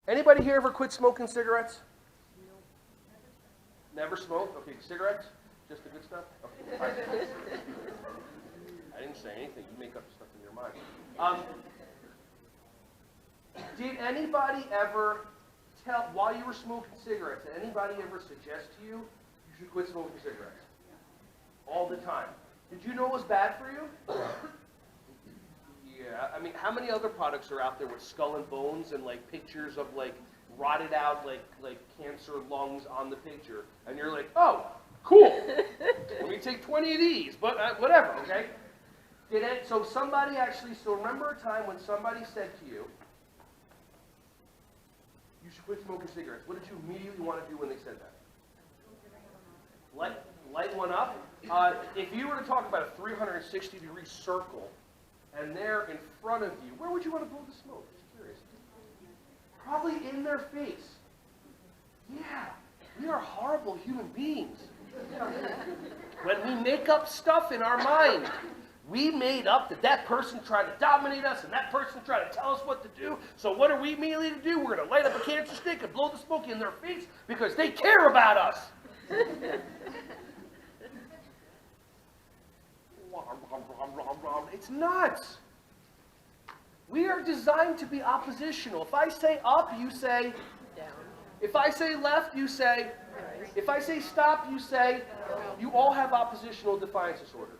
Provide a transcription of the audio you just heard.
Anybody here ever quit smoking cigarettes? Never smoked? Okay, cigarettes? Just the good stuff? Okay. Right. I didn't say anything. You make up stuff in your mind. Did anybody ever tell, while you were smoking cigarettes, did anybody ever suggest to you you should quit smoking cigarettes? All the time. Did you know it was bad for you? Yeah. I mean, how many other products are out there with skull and bones and like pictures of like rotted out like cancer lungs on the picture, and you're like, oh, cool. Let me take 20 of these, but whatever, okay? So somebody actually, so remember a time when somebody said to you, you should quit smoking cigarettes. What did you immediately want to do when they said that? Light one up. If you were to talk about a 360-degree circle, and they're in front of you, where would you want to blow the smoke? Just curious. Probably in their face. Yeah, we are horrible human beings. When we make up stuff in our mind, we made up that person tried to dominate us and that person tried to tell us what to do. So what are we immediately to do? We're going to light up a cancer stick and blow the smoke in their face because they care about us. It's nuts. We are designed to be oppositional. If I say up, you say down. If I say left, you say right. If I say stop, you say you all have oppositional defiance disorder.